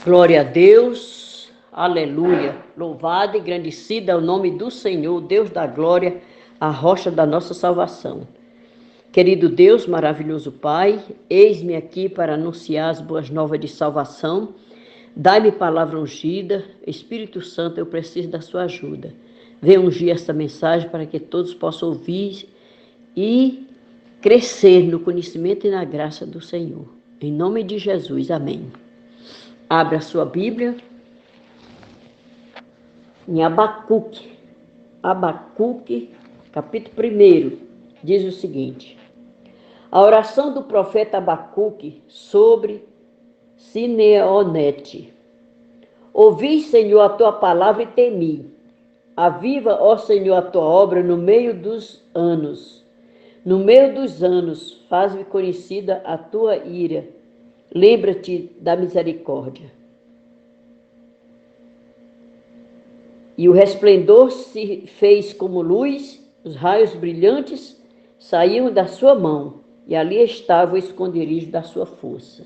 Glória a Deus, aleluia. Louvado e engrandecido é o nome do Senhor, Deus da glória, a rocha da nossa salvação. Querido Deus, maravilhoso Pai, eis-me aqui para anunciar as boas novas de salvação. Dai-me palavra ungida, Espírito Santo, eu preciso da sua ajuda. Venha ungir esta mensagem para que todos possam ouvir e crescer no conhecimento e na graça do Senhor. Em nome de Jesus, amém. Abra a sua Bíblia em Abacuque, capítulo 1, diz o seguinte: a oração do profeta Abacuque sobre Sineonete. Ouvi, Senhor, a tua palavra e temi. Aviva, ó Senhor, a tua obra no meio dos anos. No meio dos anos, faz-me conhecida a tua ira. Lembra-te da misericórdia. E o resplendor se fez como luz, os raios brilhantes saíam da sua mão, e ali estava o esconderijo da sua força.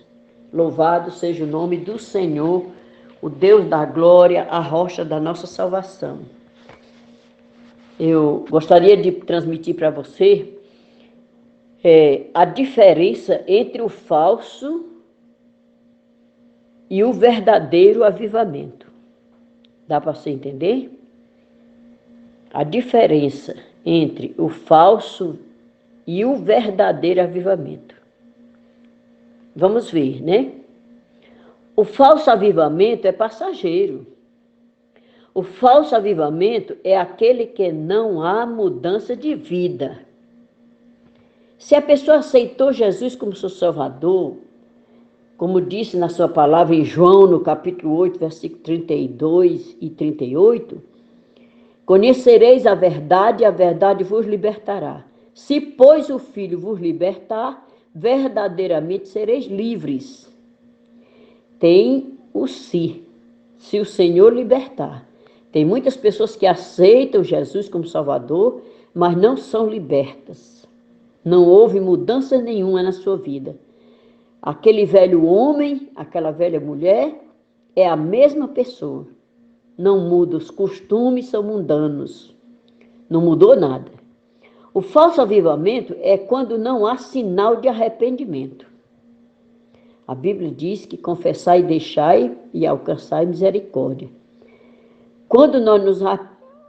Louvado seja o nome do Senhor, o Deus da glória, a rocha da nossa salvação. Eu gostaria de transmitir para você a diferença entre o falso e o verdadeiro avivamento. Dá para você entender? A diferença entre o falso e o verdadeiro avivamento. Vamos ver, né? O falso avivamento é passageiro. O falso avivamento é aquele que não há mudança de vida. Se a pessoa aceitou Jesus como seu Salvador, como disse na sua palavra em João, no capítulo 8, versículo 32 e 38, conhecereis a verdade vos libertará. Se, pois, o Filho vos libertar, verdadeiramente sereis livres. Tem o se o Senhor libertar. Tem muitas pessoas que aceitam Jesus como Salvador, mas não são libertas. Não houve mudança nenhuma na sua vida. Aquele velho homem, aquela velha mulher, é a mesma pessoa. Não muda, os costumes são mundanos. Não mudou nada. O falso avivamento é quando não há sinal de arrependimento. A Bíblia diz que confessai e deixai e alcançai misericórdia. Quando nós nos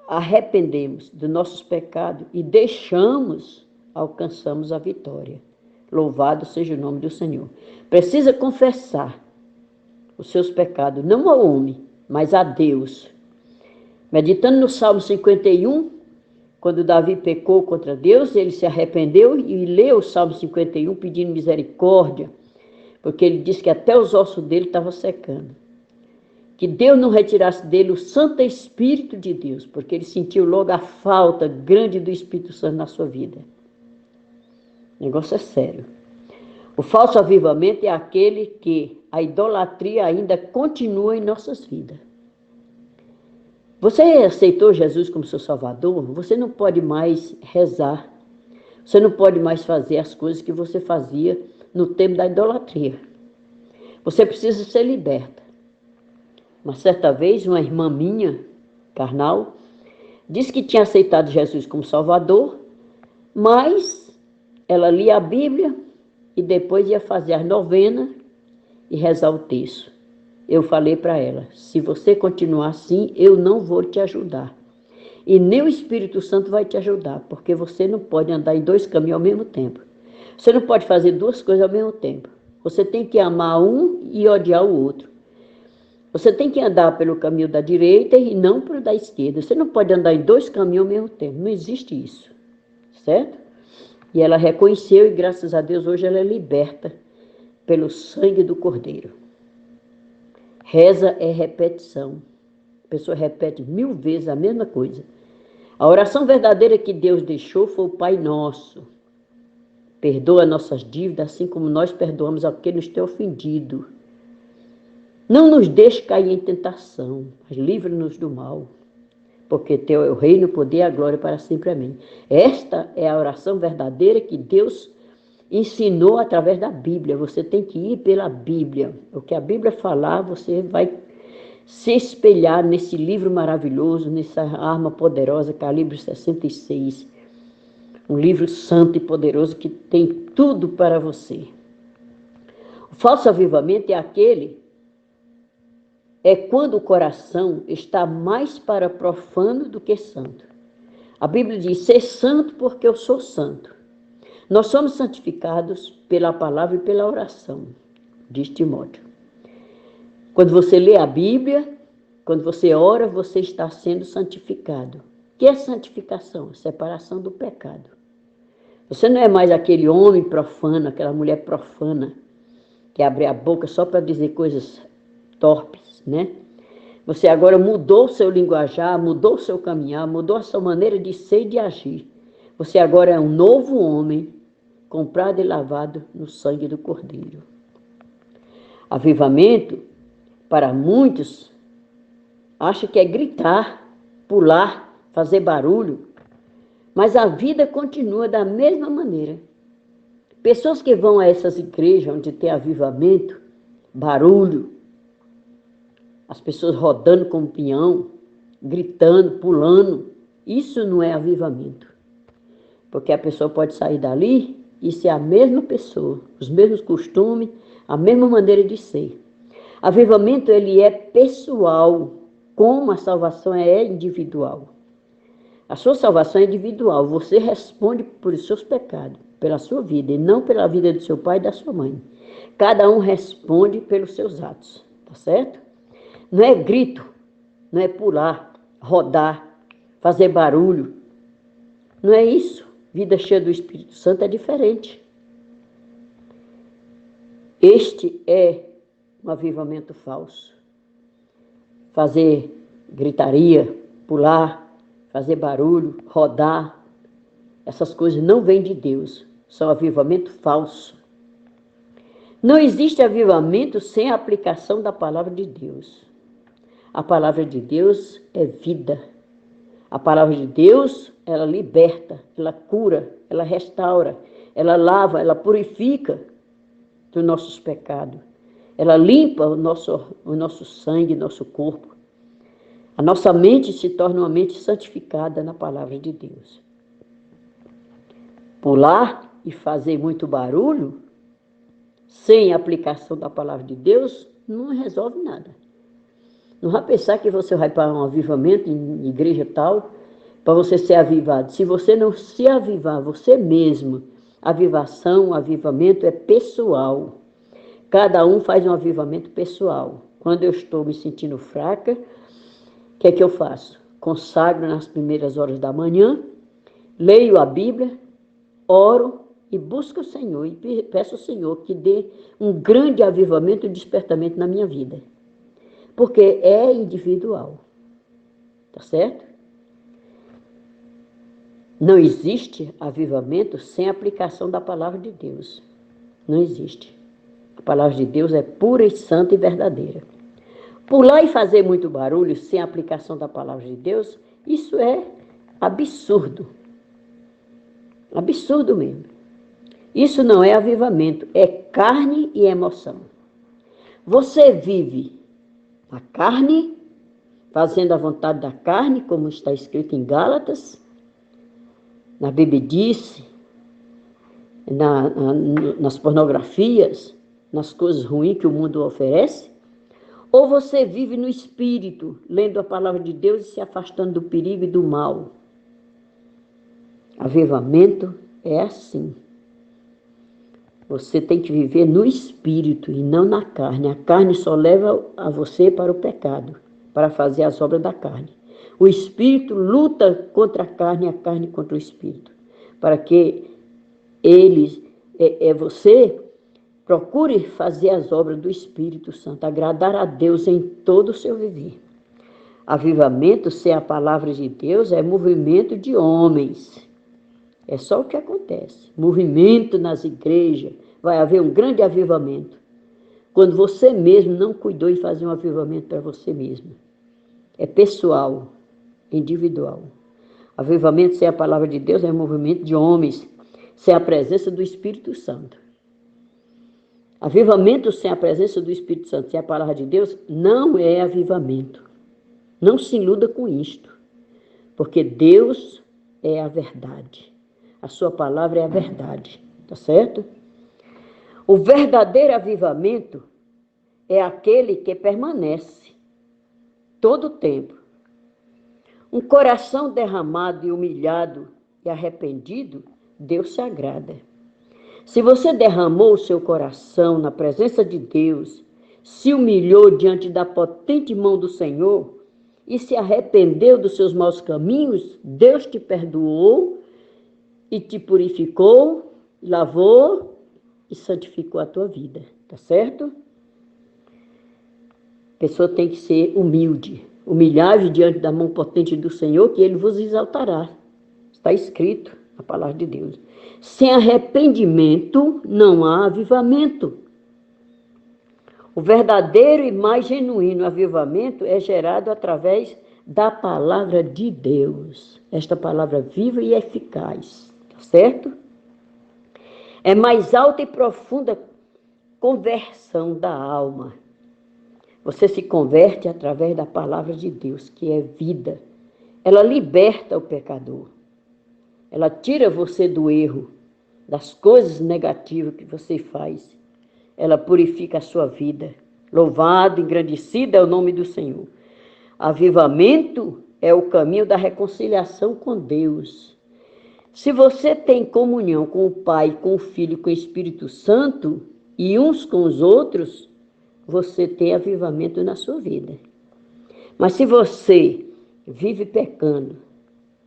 arrependemos dos nossos pecados e deixamos, alcançamos a vitória. Louvado seja o nome do Senhor. Precisa confessar os seus pecados, não ao homem, mas a Deus. Meditando no Salmo 51, quando Davi pecou contra Deus, ele se arrependeu e leu o Salmo 51 pedindo misericórdia, porque ele disse que até os ossos dele estavam secando. Que Deus não retirasse dele o Santo Espírito de Deus, porque ele sentiu logo a falta grande do Espírito Santo na sua vida. O negócio é sério. O falso avivamento é aquele que a idolatria ainda continua em nossas vidas. Você aceitou Jesus como seu Salvador? Você não pode mais rezar. Você não pode mais fazer as coisas que você fazia no tempo da idolatria. Você precisa ser liberta. Uma certa vez, uma irmã minha, carnal, disse que tinha aceitado Jesus como Salvador, mas ela lia a Bíblia e depois ia fazer as novenas e rezar o texto. Eu falei para ela, se você continuar assim, eu não vou te ajudar. E nem o Espírito Santo vai te ajudar, porque você não pode andar em dois caminhos ao mesmo tempo. Você não pode fazer duas coisas ao mesmo tempo. Você tem que amar um e odiar o outro. Você tem que andar pelo caminho da direita e não pelo da esquerda. Você não pode andar em dois caminhos ao mesmo tempo. Não existe isso. Certo? E ela reconheceu e, graças a Deus, hoje ela é liberta pelo sangue do Cordeiro. Reza é repetição. A pessoa repete 1000 vezes a mesma coisa. A oração verdadeira que Deus deixou foi o Pai Nosso. Perdoa nossas dívidas, assim como nós perdoamos a quem nos tem ofendido. Não nos deixe cair em tentação, mas livre-nos do mal. Porque teu é o reino, o poder e a glória para sempre. Amém. Esta é a oração verdadeira que Deus ensinou através da Bíblia. Você tem que ir pela Bíblia. O que a Bíblia falar, você vai se espelhar nesse livro maravilhoso, nessa arma poderosa, calibre 66. Um livro santo e poderoso que tem tudo para você. O falso avivamento é quando o coração está mais para profano do que santo. A Bíblia diz, ser santo porque eu sou santo. Nós somos santificados pela palavra e pela oração, diz Timóteo. Quando você lê a Bíblia, quando você ora, você está sendo santificado. O que é santificação? Separação do pecado. Você não é mais aquele homem profano, aquela mulher profana, que abre a boca só para dizer coisas torpes, né? Você agora mudou o seu linguajar, mudou o seu caminhar, mudou a sua maneira de ser e de agir. Você agora é um novo homem, comprado e lavado no sangue do Cordeiro. Avivamento, para muitos, acha que é gritar, pular, fazer barulho, mas a vida continua da mesma maneira. Pessoas que vão a essas igrejas onde tem avivamento, barulho, as pessoas rodando como peão, gritando, pulando, isso não é avivamento. Porque a pessoa pode sair dali e ser a mesma pessoa, os mesmos costumes, a mesma maneira de ser. Avivamento, ele é pessoal, como a salvação é individual. A sua salvação é individual, você responde por seus pecados, pela sua vida, e não pela vida do seu pai e da sua mãe. Cada um responde pelos seus atos, tá certo? Não é grito, não é pular, rodar, fazer barulho. Não é isso. Vida cheia do Espírito Santo é diferente. Este é um avivamento falso. Fazer gritaria, pular, fazer barulho, rodar, essas coisas não vêm de Deus. São avivamento falso. Não existe avivamento sem a aplicação da palavra de Deus. A palavra de Deus é vida. A palavra de Deus, ela liberta, ela cura, ela restaura, ela lava, ela purifica dos nossos pecados. Ela limpa o nosso sangue, nosso corpo. A nossa mente se torna uma mente santificada na palavra de Deus. Pular e fazer muito barulho, sem aplicação da palavra de Deus, não resolve nada. Não vai pensar que você vai para um avivamento em igreja tal, para você ser avivado. Se você não se avivar você mesmo, avivamento é pessoal. Cada um faz um avivamento pessoal. Quando eu estou me sentindo fraca, o que é que eu faço? Consagro nas primeiras horas da manhã, leio a Bíblia, oro e busco o Senhor e peço ao Senhor que dê um grande avivamento e despertamento na minha vida. Porque é individual. Tá certo? Não existe avivamento sem aplicação da palavra de Deus. Não existe. A palavra de Deus é pura e santa e verdadeira. Pular e fazer muito barulho sem aplicação da palavra de Deus, isso é absurdo. Absurdo mesmo. Isso não é avivamento, é carne e emoção. Você vive a carne, fazendo a vontade da carne, como está escrito em Gálatas, na bebedice, nas pornografias, nas coisas ruins que o mundo oferece, ou você vive no Espírito, lendo a palavra de Deus e se afastando do perigo e do mal. Avivamento é assim. Você tem que viver no Espírito e não na carne. A carne só leva a você para o pecado, para fazer as obras da carne. O Espírito luta contra a carne contra o Espírito. Para que você procure fazer as obras do Espírito Santo, agradar a Deus em todo o seu viver. Avivamento, sem a palavra de Deus, é movimento de homens. É só o que acontece. Movimento nas igrejas, vai haver um grande avivamento. Quando você mesmo não cuidou em fazer um avivamento para você mesmo. É pessoal, individual. Avivamento sem a palavra de Deus é movimento de homens. sem a presença do Espírito Santo. Avivamento sem a presença do Espírito Santo, sem a palavra de Deus, não é avivamento. Não se iluda com isto, porque Deus é a verdade. A sua palavra é a verdade, tá certo? O verdadeiro avivamento é aquele que permanece todo o tempo. Um coração derramado e humilhado e arrependido, Deus se agrada. Se você derramou o seu coração na presença de Deus, se humilhou diante da potente mão do Senhor e se arrependeu dos seus maus caminhos, Deus te perdoou e te purificou, lavou e santificou a tua vida, tá certo? A pessoa tem que ser humilde, humilhar-vos diante da mão potente do Senhor, que Ele vos exaltará. Está escrito na palavra de Deus. Sem arrependimento não há avivamento. O verdadeiro e mais genuíno avivamento é gerado através da palavra de Deus. Esta palavra viva e eficaz, tá certo? É mais alta e profunda conversão da alma. Você se converte através da palavra de Deus, que é vida. Ela liberta o pecador. Ela tira você do erro, das coisas negativas que você faz. Ela purifica a sua vida. Louvado, engrandecido é o nome do Senhor. Avivamento é o caminho da reconciliação com Deus. Se você tem comunhão com o Pai, com o Filho e com o Espírito Santo, e uns com os outros, você tem avivamento na sua vida. Mas se você vive pecando,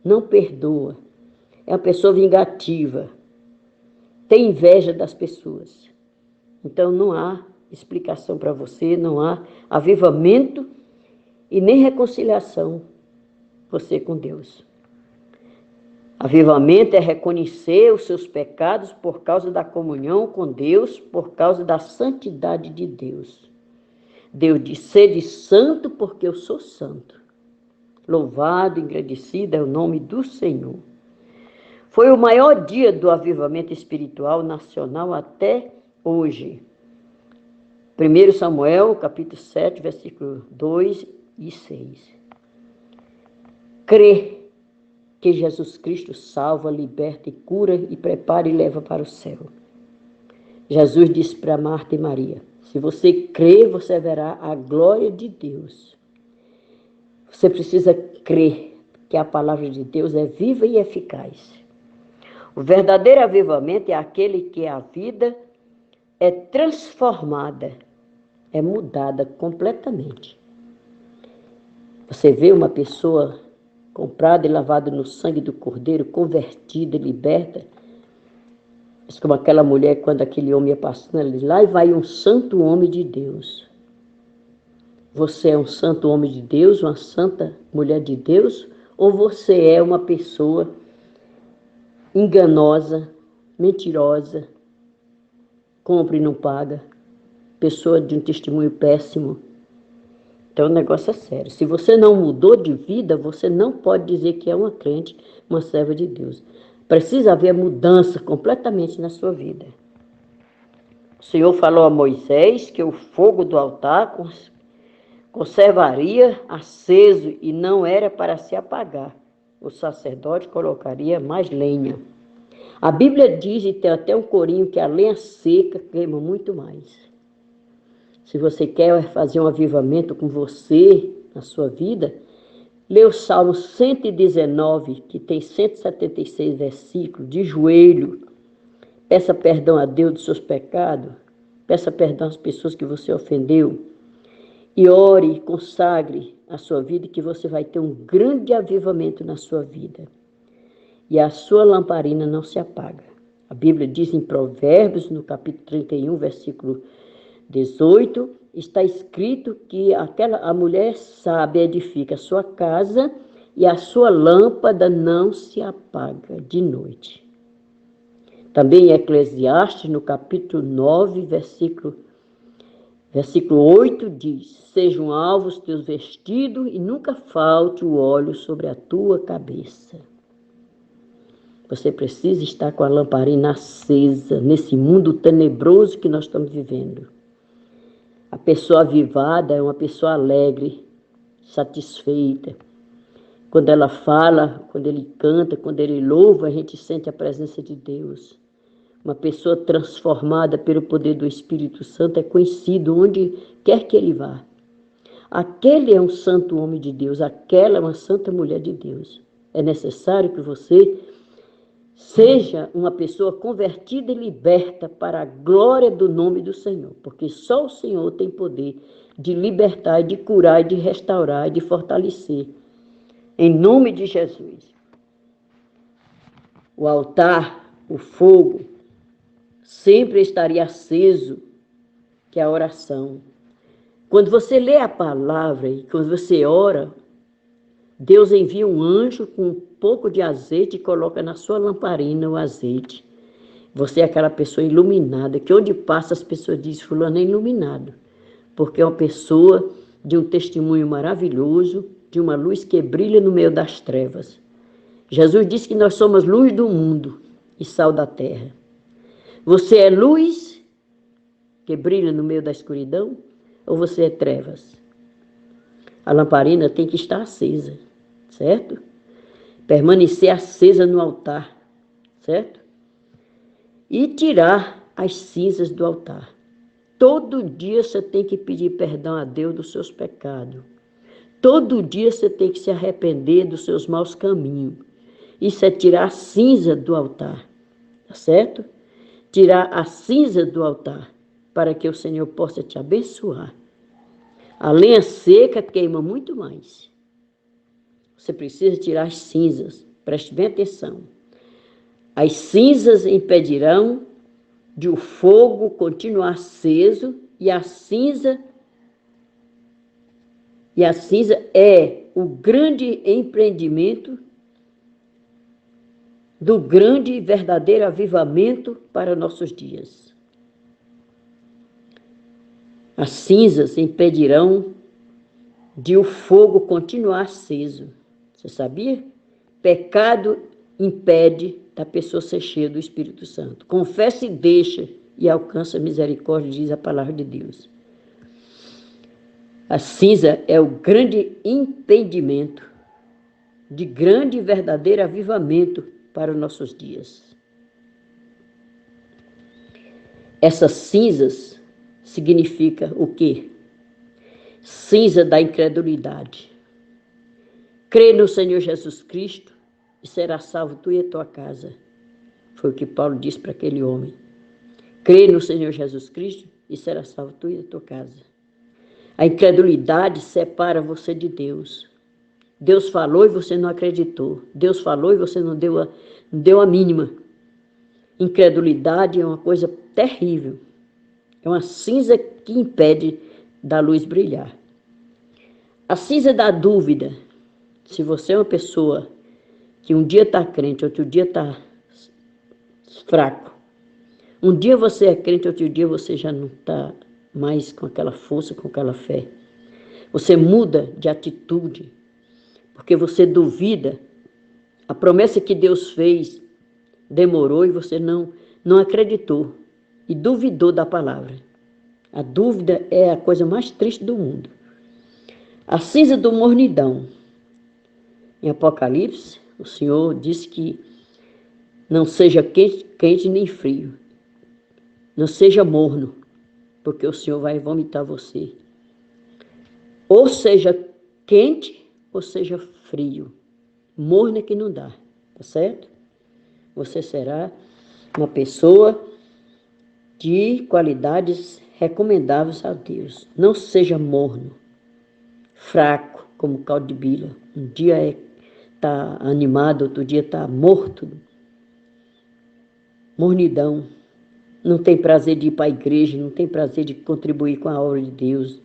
não perdoa, é uma pessoa vingativa, tem inveja das pessoas, então não há explicação para você, não há avivamento e nem reconciliação você com Deus. Avivamento é reconhecer os seus pecados por causa da comunhão com Deus, por causa da santidade de Deus. Deus diz, sede santo porque eu sou santo. Louvado, engrandecido é o nome do Senhor. Foi o maior dia do avivamento espiritual nacional até hoje. 1 Samuel, capítulo 7, versículos 2 e 6. Crê que Jesus Cristo salva, liberta e cura e prepara e leva para o céu. Jesus disse para Marta e Maria, se você crer, você verá a glória de Deus. Você precisa crer que a palavra de Deus é viva e eficaz. O verdadeiro avivamento é aquele que a vida é transformada, é mudada completamente. Você vê uma pessoa comprada e lavada no sangue do Cordeiro, convertida e liberta, mas como aquela mulher, quando aquele homem ia passando ali, lá vai um santo homem de Deus. Você é um santo homem de Deus, uma santa mulher de Deus, ou você é uma pessoa enganosa, mentirosa, compra e não paga, pessoa de um testemunho péssimo? Então o negócio é sério. Se você não mudou de vida, você não pode dizer que é uma crente, uma serva de Deus. Precisa haver mudança completamente na sua vida. O Senhor falou a Moisés que o fogo do altar conservaria aceso e não era para se apagar. O sacerdote colocaria mais lenha. A Bíblia diz, e tem até um corinho, que a lenha seca queima muito mais. Se você quer fazer um avivamento com você na sua vida, lê o Salmo 119, que tem 176 versículos, de joelho. Peça perdão a Deus dos seus pecados. Peça perdão às pessoas que você ofendeu. E ore, consagre a sua vida, que você vai ter um grande avivamento na sua vida. E a sua lamparina não se apaga. A Bíblia diz em Provérbios, no capítulo 31, versículo 18, está escrito que a mulher sábia edifica a sua casa e a sua lâmpada não se apaga de noite. Também em Eclesiastes, no capítulo 9, versículo 8, diz, sejam alvos teus vestidos e nunca falte o óleo sobre a tua cabeça. Você precisa estar com a lamparina acesa nesse mundo tenebroso que nós estamos vivendo. A pessoa avivada é uma pessoa alegre, satisfeita. Quando ela fala, quando ele canta, quando ele louva, a gente sente a presença de Deus. Uma pessoa transformada pelo poder do Espírito Santo é conhecido onde quer que ele vá. Aquele é um santo homem de Deus, aquela é uma santa mulher de Deus. É necessário que você seja uma pessoa convertida e liberta para a glória do nome do Senhor, porque só o Senhor tem poder de libertar, de curar, de restaurar, de fortalecer. Em nome de Jesus. O altar, o fogo, sempre estaria aceso, que é a oração. Quando você lê a palavra e quando você ora, Deus envia um anjo com um pouco de azeite e coloca na sua lamparina o azeite. Você é aquela pessoa iluminada, que onde passa as pessoas dizem, fulano é iluminado, porque é uma pessoa de um testemunho maravilhoso, de uma luz que brilha no meio das trevas. Jesus disse que nós somos luz do mundo e sal da terra. Você é luz que brilha no meio da escuridão ou você é trevas? A lamparina tem que estar acesa, certo? Permanecer acesa no altar, certo? E tirar as cinzas do altar. Todo dia você tem que pedir perdão a Deus dos seus pecados. Todo dia você tem que se arrepender dos seus maus caminhos. Isso é tirar a cinza do altar, tá certo? Tirar a cinza do altar, para que o Senhor possa te abençoar. A lenha seca queima muito mais. Você precisa tirar as cinzas, preste bem atenção. As cinzas impedirão de o fogo continuar aceso e a cinza é o grande empreendimento do grande e verdadeiro avivamento para nossos dias. As cinzas impedirão de o fogo continuar aceso. Você sabia? Pecado impede da pessoa ser cheia do Espírito Santo. Confessa e deixa e alcança a misericórdia, diz a palavra de Deus. A cinza é o grande impedimento de grande e verdadeiro avivamento para os nossos dias. Essas cinzas significa o quê? Cinza da incredulidade. Crê no Senhor Jesus Cristo e será salvo tu e a tua casa. Foi o que Paulo disse para aquele homem. Crê no Senhor Jesus Cristo e será salvo tu e a tua casa. A incredulidade separa você de Deus. Deus falou e você não acreditou. Deus falou e você não deu a mínima. Incredulidade é uma coisa terrível. É uma cinza que impede da luz brilhar. A cinza da dúvida. Se você é uma pessoa que um dia está crente, outro dia está fraco. Um dia você é crente, outro dia você já não está mais com aquela força, com aquela fé. Você muda de atitude, porque você duvida. A promessa que Deus fez demorou e você não acreditou e duvidou da palavra. A dúvida é a coisa mais triste do mundo. A cinza do mornidão. Em Apocalipse, o Senhor disse que não seja quente nem frio. Não seja morno, porque o Senhor vai vomitar você. Ou seja quente, ou seja frio. Morno é que não dá, tá certo? Você será uma pessoa de qualidades recomendáveis a Deus. Não seja morno, fraco, como caldo de bila. Um dia está animado, outro dia está morto. Mornidão. Não tem prazer de ir para a igreja, não tem prazer de contribuir com a obra de Deus,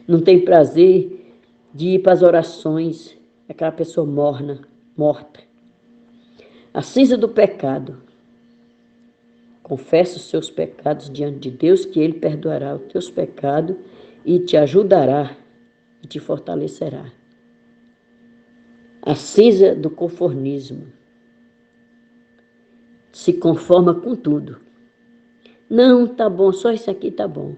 não tem prazer de ir para as orações, aquela pessoa morta. A cinza do pecado. Confessa os seus pecados diante de Deus, que Ele perdoará os teus pecados e te ajudará e te fortalecerá. A cinza do conformismo. se conforma com tudo. Não, tá bom, só isso aqui tá bom.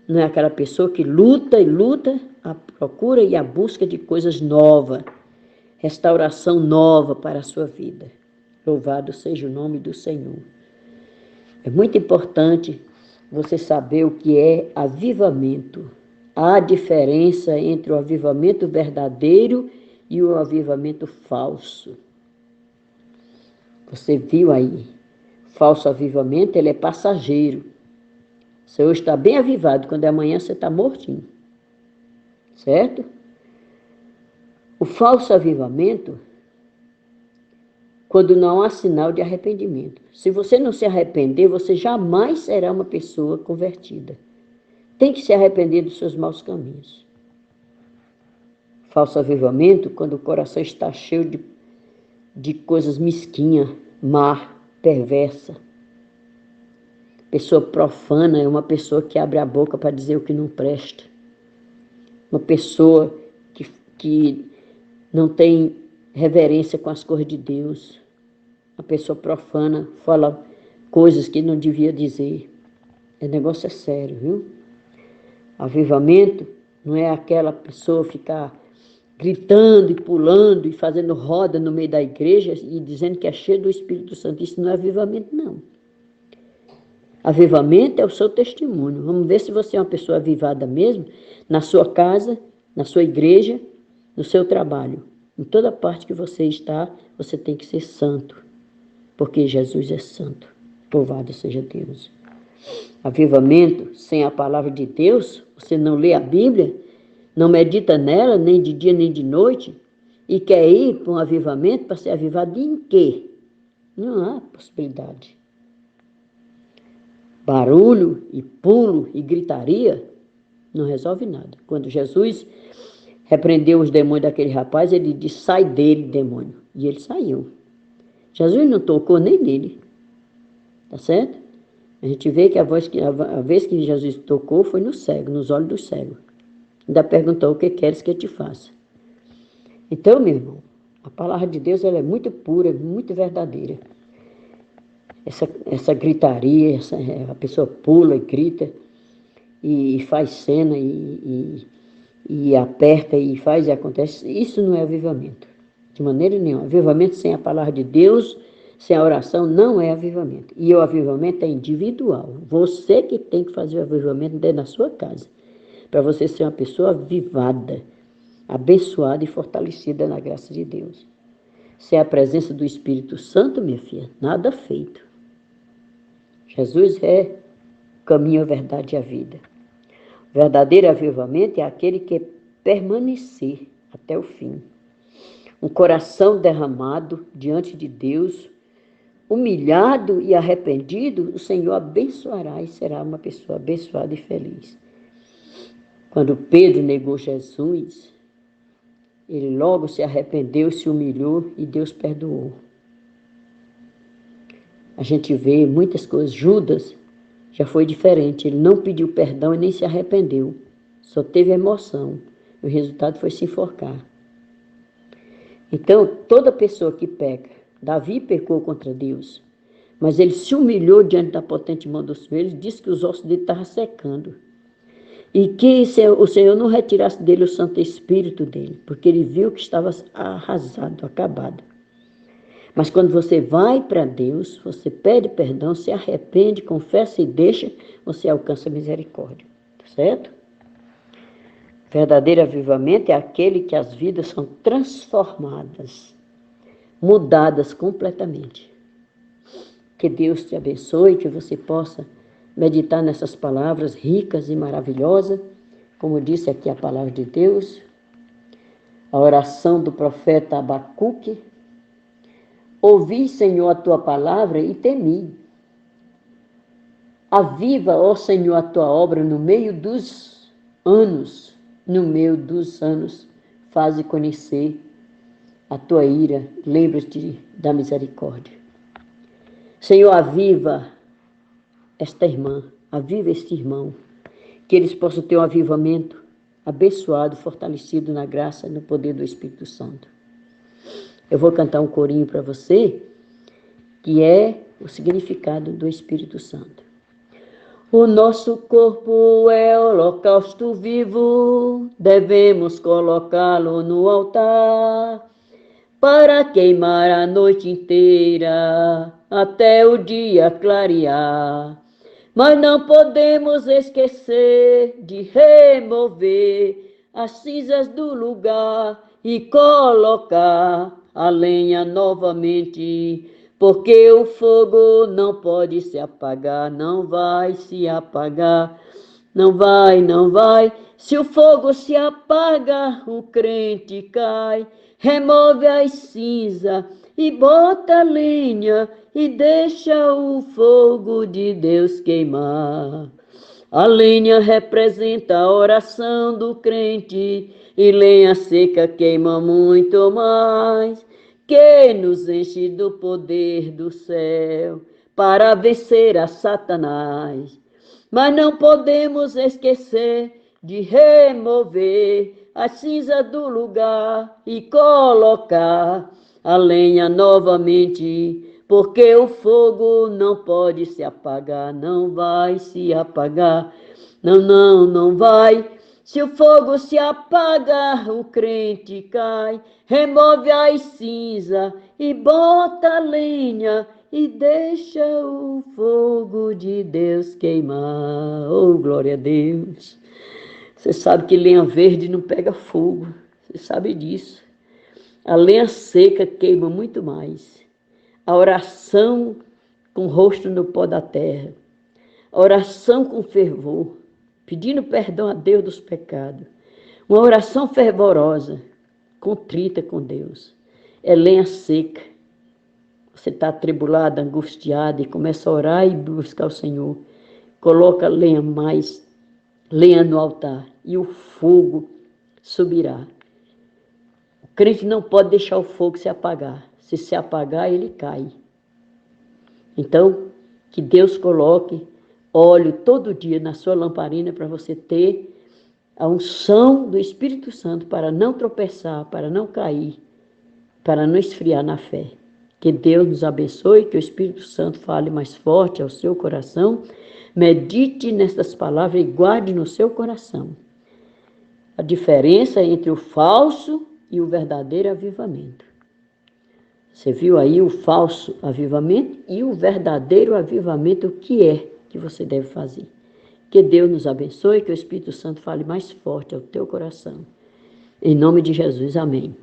Não é aquela pessoa que luta e luta, a procura e a busca de coisas novas, restauração nova para a sua vida. Louvado seja o nome do Senhor. É muito importante você saber o que é avivamento. Há diferença entre o avivamento verdadeiro e o avivamento falso. Você viu aí, falso avivamento, ele é passageiro. Você hoje está bem avivado, quando é amanhã você está mortinho. Certo? O falso avivamento, quando não há sinal de arrependimento. Se você não se arrepender, você jamais será uma pessoa convertida. Tem que se arrepender dos seus maus caminhos. Falso avivamento, quando o coração está cheio de coisas mesquinhas, má, perversa. Pessoa profana é uma pessoa que abre a boca para dizer o que não presta. Uma pessoa que não tem reverência com as coisas de Deus. A pessoa profana fala coisas que não devia dizer. O negócio é sério, viu? Avivamento não é aquela pessoa ficar gritando e pulando e fazendo roda no meio da igreja e dizendo que é cheio do Espírito Santo. Isso não é avivamento, não. Avivamento é o seu testemunho. Vamos ver se você é uma pessoa avivada mesmo, na sua casa, na sua igreja, no seu trabalho. Em toda parte que você está, você tem que ser santo, porque Jesus é santo. Louvado seja Deus. Avivamento sem a palavra de Deus, você não lê a Bíblia, não medita nela, nem de dia nem de noite, e quer ir para um avivamento para ser avivado em quê? Não há possibilidade. Barulho e pulo e gritaria não resolve nada. Quando Jesus repreendeu os demônios daquele rapaz, ele disse, sai dele, demônio. E ele saiu. Jesus não tocou nem nele. Tá certo? A gente vê que a vez que Jesus tocou foi no cego, nos olhos do cego. Ainda perguntou, o que queres que eu te faça? Então, meu irmão, a palavra de Deus ela é muito pura, muito verdadeira. Essa gritaria, a pessoa pula e grita e faz cena e aperta e faz e acontece. Isso não é avivamento, de maneira nenhuma. Avivamento sem a palavra de Deus, sem a oração, não é avivamento. E o avivamento é individual. Você que tem que fazer o avivamento dentro da sua casa, para você ser uma pessoa avivada, abençoada e fortalecida na graça de Deus. Sem a presença do Espírito Santo, minha filha, nada feito. Jesus é o caminho, a verdade e a vida. O verdadeiro avivamento é aquele que é permanecer até o fim. Um coração derramado diante de Deus, humilhado e arrependido, o Senhor abençoará e será uma pessoa abençoada e feliz. Quando Pedro negou Jesus, ele logo se arrependeu, se humilhou e Deus perdoou. A gente vê muitas coisas. Judas já foi diferente. Ele não pediu perdão e nem se arrependeu. Só teve emoção. O resultado foi se enforcar. Então, toda pessoa que peca, Davi pecou contra Deus, mas ele se humilhou diante da potente mão do Senhor. Ele disse que os ossos dele estavam secando. E que o Senhor não retirasse dele o Santo Espírito dele, porque ele viu que estava arrasado, acabado. Mas quando você vai para Deus, você pede perdão, se arrepende, confessa e deixa, você alcança a misericórdia. Certo? Verdadeiro avivamento é aquele que as vidas são transformadas, mudadas completamente. Que Deus te abençoe, que você possa meditar nessas palavras ricas e maravilhosas, como disse aqui a palavra de Deus, a oração do profeta Abacuque. Ouvi, Senhor, a tua palavra e temi. Aviva, ó Senhor, a tua obra no meio dos anos, faze conhecer a tua ira, lembra-te da misericórdia. Senhor, aviva esta irmã, aviva este irmão, que eles possam ter um avivamento abençoado, fortalecido na graça e no poder do Espírito Santo. Eu vou cantar um corinho para você, que é o significado do Espírito Santo. O nosso corpo é holocausto vivo, devemos colocá-lo no altar, para queimar a noite inteira, até o dia clarear. Mas não podemos esquecer de remover as cinzas do lugar e colocar a lenha novamente, porque o fogo não pode se apagar, não vai se apagar, não vai, não vai. Se o fogo se apaga, o crente cai, remove as cinzas e bota a lenha e deixa o fogo de Deus queimar. A lenha representa a oração do crente e lenha seca queima muito mais, que nos enche do poder do céu para vencer a Satanás. Mas não podemos esquecer de remover a cinza do lugar e colocar a lenha novamente, porque o fogo não pode se apagar, não vai se apagar, não, não, não vai. Se o fogo se apaga, o crente cai, remove as cinzas e bota a lenha e deixa o fogo de Deus queimar. Oh, glória a Deus! Você sabe que lenha verde não pega fogo, você sabe disso. A lenha seca queima muito mais. A oração com o rosto no pó da terra, a oração com fervor, pedindo perdão a Deus dos pecados, uma oração fervorosa, contrita com Deus, é lenha seca. Você está atribulado, angustiado e começa a orar e buscar o Senhor. Coloca lenha no altar e o fogo subirá. O crente não pode deixar o fogo se apagar. Se apagar, ele cai. Então, que Deus coloque óleo todo dia na sua lamparina para você ter a unção do Espírito Santo para não tropeçar, para não cair, para não esfriar na fé. Que Deus nos abençoe, que o Espírito Santo fale mais forte ao seu coração. Medite nestas palavras e guarde no seu coração a diferença entre o falso e o verdadeiro avivamento. Você viu aí o falso avivamento e o verdadeiro avivamento, o que é que você deve fazer. Que Deus nos abençoe, que o Espírito Santo fale mais forte ao teu coração. Em nome de Jesus, amém.